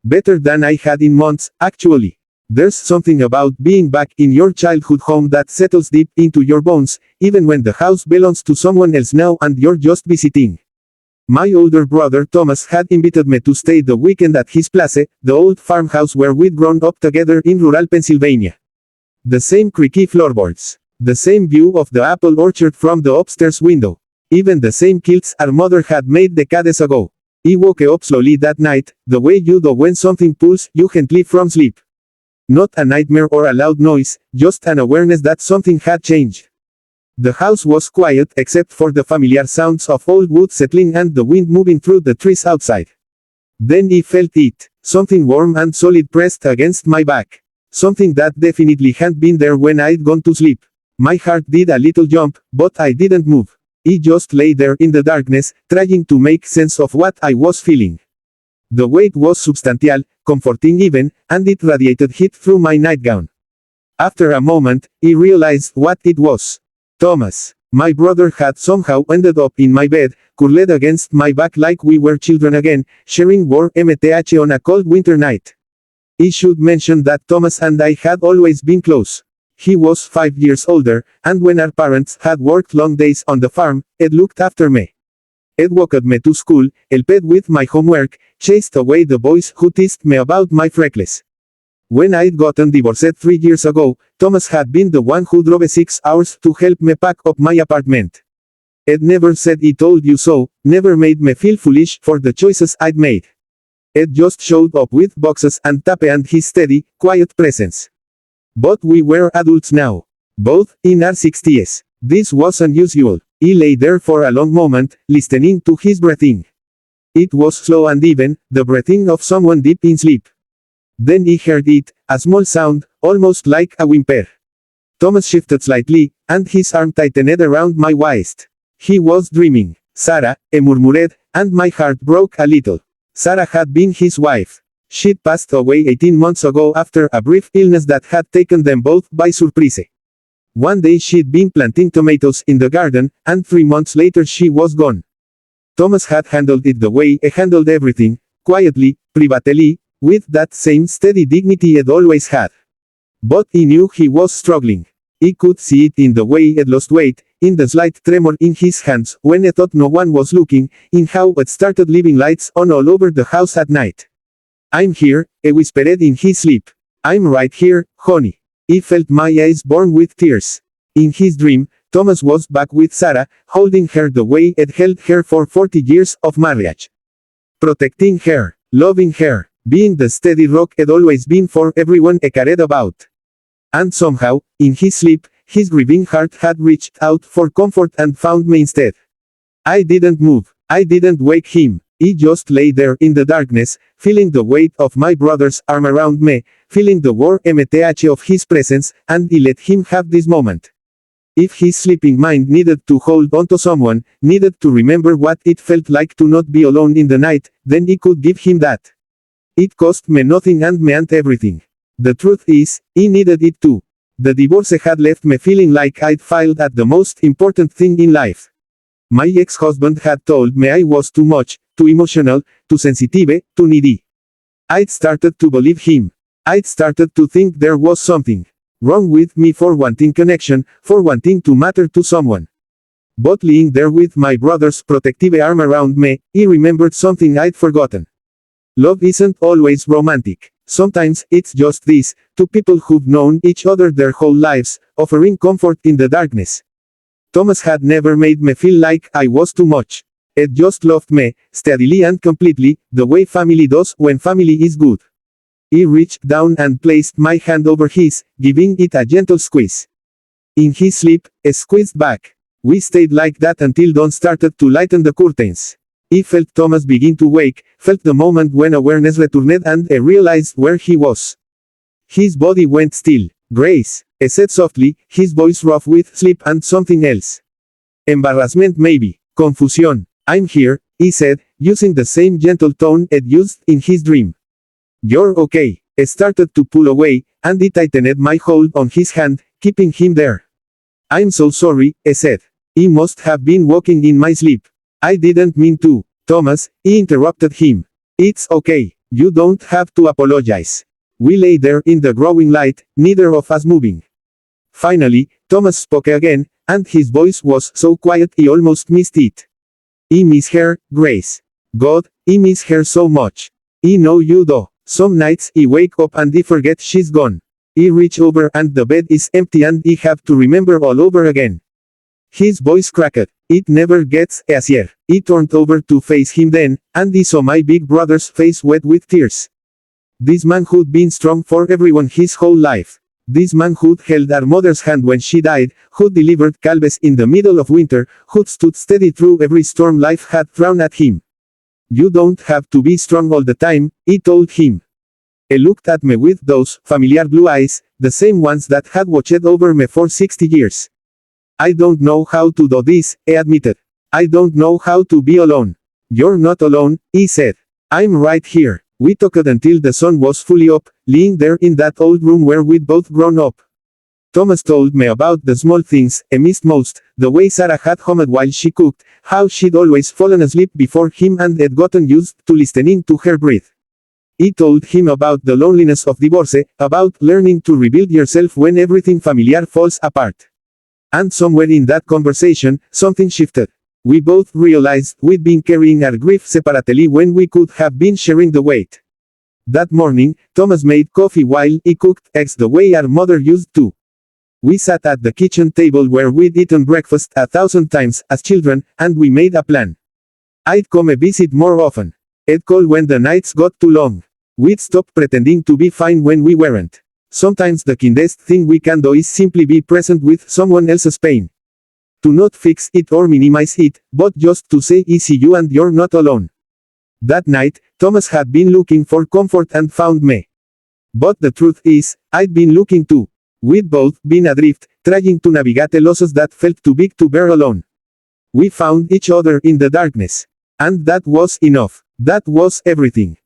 Better than I had in months, actually. There's something about being back in your childhood home that settles deep into your bones, even when the house belongs to someone else now and you're just visiting. My older brother Thomas had invited me to stay the weekend at his place, the old farmhouse where we'd grown up together in rural Pennsylvania. The same creaky floorboards. The same view of the apple orchard from the upstairs window. Even the same quilts our mother had made decades ago. I woke up slowly that night, the way you do when something pulls you gently from sleep. Not a nightmare or a loud noise, just an awareness that something had changed. The house was quiet except for the familiar sounds of old wood settling and the wind moving through the trees outside. Then I felt it, something warm and solid pressed against my back. Something that definitely hadn't been there when I'd gone to sleep. My heart did a little jump, but I didn't move. I just lay there in the darkness, trying to make sense of what I was feeling. The weight was substantial, comforting even, and it radiated heat through my nightgown. After a moment, I realized what it was. Thomas. My brother had somehow ended up in my bed, curled against my back like we were children again, sharing warm MTH on a cold winter night. I should mention that Thomas and I had always been close. He was 5 years older, and when our parents had worked long days on the farm, Ed looked after me. Ed walked me to school, helped with my homework, chased away the boys who teased me about my freckles. When I'd gotten divorced 3 years ago, Thomas had been the one who drove 6 hours to help me pack up my apartment. Ed never said he told you so, never made me feel foolish for the choices I'd made. Ed just showed up with boxes and tape and his steady, quiet presence. But we were adults now. Both in our 60s. This was unusual. I lay there for a long moment, listening to his breathing. It was slow and even, the breathing of someone deep in sleep. Then I heard it, a small sound, almost like a whimper. Thomas shifted slightly, and his arm tightened around my waist. He was dreaming. Sarah, I murmured, and my heart broke a little. Sarah had been his wife. She'd passed away 18 months ago after a brief illness that had taken them both by surprise. One day she'd been planting tomatoes in the garden, and 3 months later she was gone. Thomas had handled it the way he handled everything, quietly, privately, with that same steady dignity Ed always had. But he knew he was struggling. He could see it in the way Ed lost weight, in the slight tremor in his hands when he thought no one was looking, in how Ed started leaving lights on all over the house at night. "I'm here," he whispered in his sleep. "I'm right here, honey." He felt my eyes burn with tears. In his dream, Thomas was back with Sarah, holding her the way Ed held her for 40 years of marriage. Protecting her, loving her, being the steady rock Ed always been for everyone he cared about. And somehow, in his sleep, his grieving heart had reached out for comfort and found me instead. I didn't move. I didn't wake him. I just lay there in the darkness, feeling the weight of my brother's arm around me, feeling the warm MTH of his presence, and I let him have this moment. If his sleeping mind needed to hold on to someone, needed to remember what it felt like to not be alone in the night, then I could give him that. It cost me nothing and meant everything. The truth is, I needed it too. The divorce had left me feeling like I'd failed at the most important thing in life. My ex-husband had told me I was too much, too emotional, too sensitive, too needy. I'd started to believe him. I'd started to think there was something wrong with me for wanting connection, for wanting to matter to someone. But lying there with my brother's protective arm around me, I remembered something I'd forgotten. Love isn't always romantic. Sometimes it's just this, two people who've known each other their whole lives, offering comfort in the darkness. Thomas had never made me feel like I was too much. It just loved me, steadily and completely, the way family does when family is good. He reached down and placed my hand over his, giving it a gentle squeeze. In his sleep, I squeezed back. We stayed like that until dawn started to lighten the curtains. I felt Thomas begin to wake, felt the moment when awareness returned and I realized where he was. His body went still. "Grace," I said softly, his voice rough with sleep and something else. Embarrassment maybe. Confusion. "I'm here," he said, using the same gentle tone Ed used in his dream. "You're okay." I started to pull away, and I tightened my hold on his hand, keeping him there. "I'm so sorry," I said. "I must have been walking in my sleep. I didn't mean to." "Thomas," I interrupted him. "It's okay. You don't have to apologize. We lay there in the growing light, neither of us moving. Finally, Thomas spoke again, and his voice was so quiet I almost missed it. I miss her, Grace. God, I miss her so much. I know you do. Some nights I wake up and I forget she's gone. I reach over and the bed is empty and I have to remember all over again. His voice cracked. It never gets easier. I turned over to face him then, and I saw my big brother's face wet with tears. This man who'd been strong for everyone his whole life. This man who'd held our mother's hand when she died, who'd delivered calves in the middle of winter, who'd stood steady through every storm life had thrown at him. You don't have to be strong all the time, I told him. He looked at me with those familiar blue eyes, the same ones that had watched over me for 60 years. I don't know how to do this, he admitted. I don't know how to be alone. You're not alone, he said. I'm right here. We talked until the sun was fully up, lying there in that old room where we'd both grown up. Thomas told me about the small things he missed most, the way Sarah had hummed while she cooked, how she'd always fallen asleep before him and had gotten used to listening to her breathe. He told him about the loneliness of divorce, about learning to rebuild yourself when everything familiar falls apart. And somewhere in that conversation, something shifted. We both realized we'd been carrying our grief separately when we could have been sharing the weight. That morning, Thomas made coffee while he cooked eggs the way our mother used to. We sat at the kitchen table where we'd eaten breakfast 1,000 times as children, and we made a plan. I'd come a visit more often. I'd call when the nights got too long. We'd stop pretending to be fine when we weren't. Sometimes the kindest thing we can do is simply be present with someone else's pain. To not fix it or minimize it, but just to say I see you and you're not alone. That night, Thomas had been looking for comfort and found me. But the truth is, I'd been looking too. We'd both been adrift, trying to navigate losses that felt too big to bear alone. We found each other in the darkness. And that was enough. That was everything.